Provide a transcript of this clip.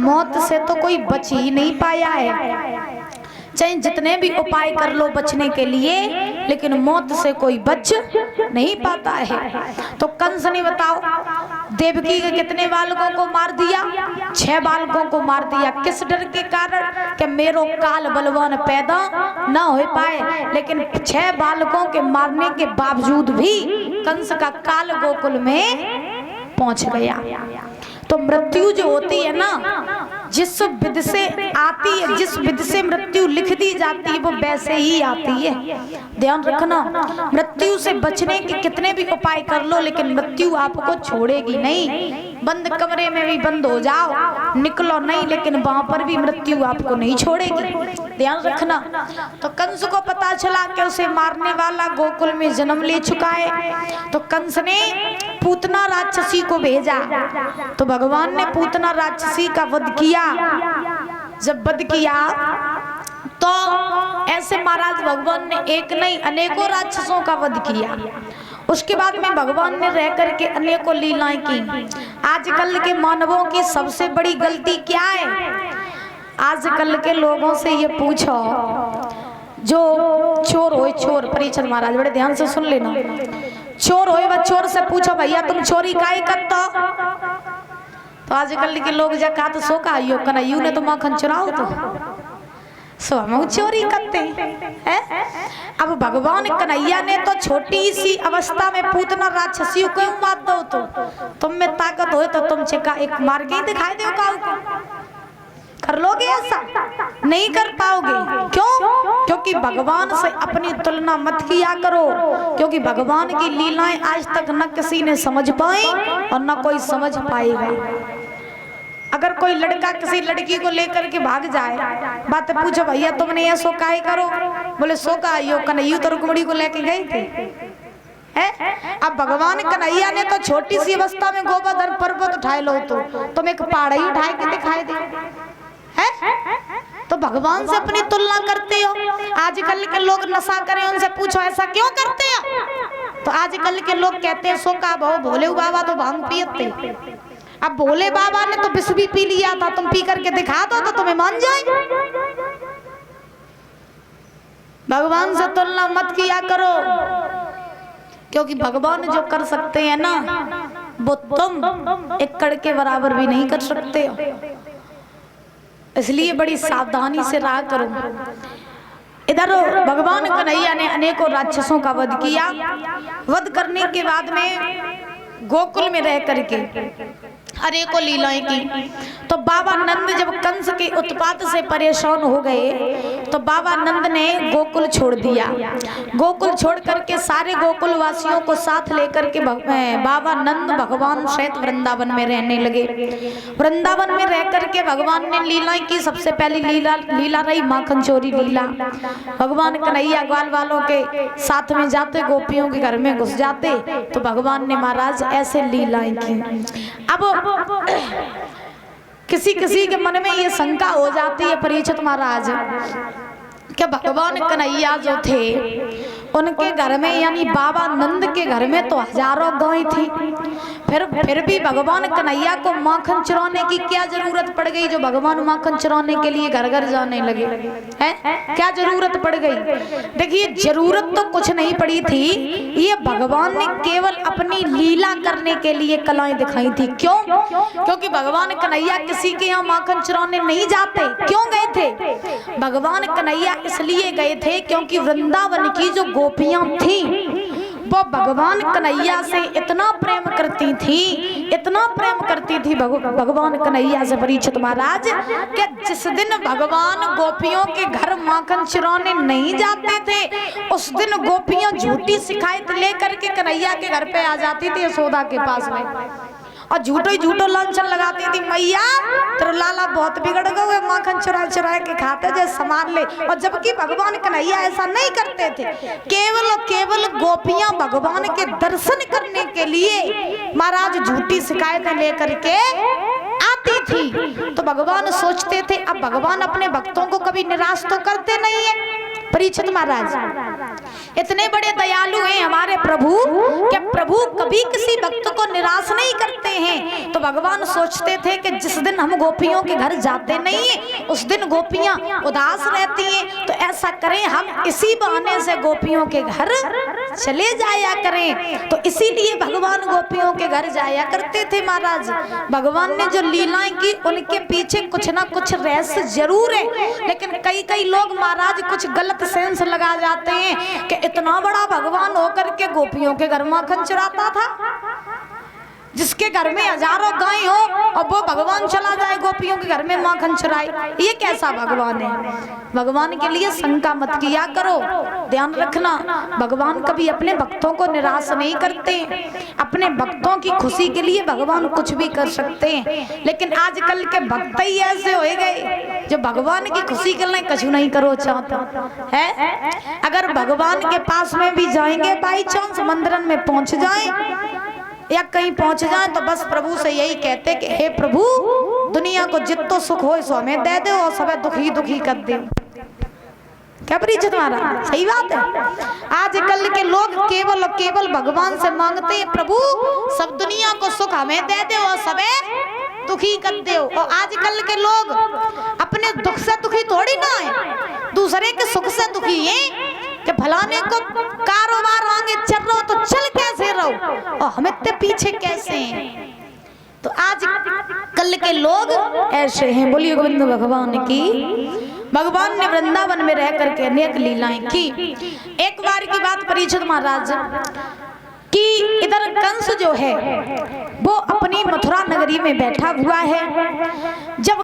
मौत से तो कोई बच ही नहीं पाया है। चाहे जितने भी उपाय कर लो बचने के लिए, लेकिन मौत से कोई बच नहीं पाता है। तो कंस ने बताओ देवकी के कितने बालकों को मार दिया? 6 बालकों को मार दिया। किस डर के कारण? कि मेरो काल बलवान पैदा न हो पाए। लेकिन 6 बालकों के मारने के बावजूद भी कंस का काल गोकुल में पहुंच गया। तो मृत्यु जो होती है ना, जिस विध से आती है, जिस विध से मृत्यु लिख दी जाती है, वो वैसे ही आती है। ध्यान रखना, मृत्यु से बचने के कितने भी उपाय कर लो, लेकिन मृत्यु आपको छोड़ेगी नहीं। बंद कमरे में भी बंद हो जाओ, निकलो नहीं, लेकिन वहां पर भी मृत्यु आपको नहीं छोड़ेगी। ध्यान रखना। तो कंस को पता चला कि उसे मारने वाला गोकुल में जन्म ले चुका है। तो कंस ने पूतना राक्षसी को भेजा। तो भगवान ने पूतना राक्षसी का वध किया। जब वध किया तो ऐसे महाराज भगवान ने एक नहीं अनेकों राक्षसों का वध किया। उसके बाद में भगवान ने रह करके अनेकों लीलाएं की। आजकल के मानवों की सबसे बड़ी गलती क्या है? आजकल के लोगों से ये पूछो, जो चोर हो, चोर, परीक्षित महाराज बड़े ध्यान से सुन लेना, चोर होए व चोर से पूछो भैया तुम चोरी काहे करता? तो आजकल के लोग जका तो सो का यो कन्हैयू ने तो मक्खन चुराओ तो सो हम चोरी करते हैं। अब भगवान कन्हैया ने तो छोटी सी अवस्था में पूतना राक्षसी को मार दो। तो तुम में ताकत हो तो तुम चिका एक मार के ही दिखाई दो काऊ को। कर लोगे ऐसा? नहीं कर पाओगे। क्यों? क्योंकि भगवान से अपनी तुलना मत किया करो, क्योंकि भगवान की लीलाएं आज तक न किसी ने समझ पाई और न कोई समझ पाएगा। अगर कोई लड़का किसी लड़की को लेकर के भाग जाए, बात पूछो भैया तुमने ये सो काहे करो? बोले सो का यो कन्हैयू तो रुक्मिणी को लेके गए थे। अब भगवान कन्हैया ने तो छोटी सी अवस्था में गोवर्धन पर्वत उठाए लो, तो तुम एक पहाड़ ही उठाए के दिखाई दे है? तो भगवान से अपनी तुलना करते हो। आजकल के लोग नशा करें, उनसे पूछो ऐसा क्यों करते हो? तो आजकल के लोग कहते हैं सो का बहु भोले बाबा तो भांग पियते। अब भोले बाबा ने तो विष भी पी लिया था, तुम पी करके दिखा दो तो तुम्हें मान जाए। भगवान से तुलना मत किया करो, क्योंकि भगवान जो कर सकते हैं ना, वो तुम एकड़ के बराबर भी नहीं कर सकते हो। इसलिए बड़ी सावधानी से रहा करो। इधर भगवान कन्हैया ने अनेकों राक्षसों का वध किया। वध करने के बाद में गोकुल में रह करके अनेकों लीलाएं की। तो बाबा नंद जब कंस के उत्पात से परेशान हो गए, तो बाबा नंद ने गोकुल छोड़ दिया। गोकुल छोड़ करके सारे गोकुल वासियों को साथ लेकर के बाबा नंद भगवान सहित वृंदावन में रहने लगे। वृंदावन में रह करके भगवान ने लीलाएं की। सबसे पहली लीला रही माखन चोरी लीला। भगवान कन्हैया ग्वाल वालों के साथ में जाते, गोपियों के घर में घुस जाते, तो भगवान ने महाराज ऐसे लीलाएं की। अब किसी किसी के मन में ये शंका हो जाती है परीक्षित महाराज, कि भगवान कन्हैया जो थे उनके घर में यानी बाबा नंद के घर में तो हजारों गायें थी, फिर भी भगवान कन्हैया को माखन चुराने की क्या जरूरत पड़ गई? जो भगवान माखन चुराने के लिए घर घर जाने लगे हैं, क्या जरूरत पड़ गई? देखिए जरूरत तो कुछ नहीं पड़ी थी, ये भगवान ने केवल अपनी लीला करने के लिए कलाएं दिखाई थी। क्यों? क्योंकि भगवान कन्हैया किसी के यहाँ माखन चुराने नहीं जाते। क्यों गए थे? भगवान कन्हैया इसलिए गए थे क्योंकि वृंदावन की जो गोपियां थी वो भगवान कन्हैया से इतना प्रेम करती थी, इतना प्रेम करती थी भगवान कन्हैया से परीक्षित महाराज, कि जिस दिन भगवान गोपियों के घर माखन चुराने नहीं जाते थे, उस दिन गोपियां झूठी शिकायत लेकर के कन्हैया के घर पे आ जाती थी यशोदा के पास में, और झूठो ही झूठो लांछन लगाती थी, मैया तेरा लाला बहुत बिगड़ गए, माखन चुरा चुरा के खाते जैसे सामान ले। और जबकि भगवान कन्हैया ऐसा नहीं करते थे, केवल गोपियां भगवान के दर्शन करने के लिए महाराज झूठी शिकायतें लेकर के आती थी। तो भगवान सोचते थे अब भगवान अपने भक्तों को कभी निराश तो करते नहीं है, परीक्षित महाराज इतने बड़े दयालु हैं हमारे प्रभु कि प्रभु कभी किसी भक्त को निराश नहीं करते हैं। तो भगवान सोचते थे कि जिस दिन हम गोपियों के घर जाते नहीं उस दिन गोपियां उदास रहती हैं, तो ऐसा करें हम इसी बहाने से गोपियों के घर चले जाया करें। तो इसीलिए भगवान गोपियों के घर जाया करते थे महाराज। भगवान ने जो लीलाएं की उनके पीछे कुछ ना कुछ रहस्य जरूर है, लेकिन कई लोग महाराज कुछ गलत सेंस लगा जाते हैं कि इतना बड़ा भगवान होकर के गोपियों के घर माखन चुराता था। जिसके घर में हजारों गाय हो और वो भगवान चला जाए गोपियों के घर में माखन चुराए, ये कैसा भगवान है? भगवान के लिए शंका मत किया करो। ध्यान रखना, भगवान कभी अपने भक्तों को निराश नहीं करते। अपने भक्तों की खुशी के लिए भगवान कुछ भी कर सकते हैं, लेकिन आजकल के भक्त ही ऐसे हो गए जो भगवान की खुशी के लिए कुछ नहीं करो चाहता है। अगर भगवान के पास में भी जाएंगे, बाई चांस मंदिरन में पहुंच जाए या कहीं पहुंच जाए, तो बस प्रभु से यही कहते कि हे प्रभु, दुनिया को जितना सुख हो सो हमें दे दो और सब दुखी दुखी कर दे। क्या परीक्षित महाराज, सही बात है। आजकल के लोग केवल और केवल भगवान से मांगते हैं प्रभु सब दुनिया को सुख हमें दे दो और सब दुखी कर दो। और आजकल के लोग अपने दुख से दुखी थोड़ी ना है, दूसरे के सुख से दुखी है कि फलाने को कारोबार आगे चल रहा हो तो चल कैसे रहो और हम इतने पीछे कैसे हैं। तो आज कल के लोग ऐसे हैं। बोलिए गोविंद भगवान की। भगवान ने वृंदावन में रह करके अनेक लीलाएं की। एक बार की बात परीक्षित महाराज कि इधर कंस जो है वो अपनी मथुरा नगरी में बैठा हुआ है। जब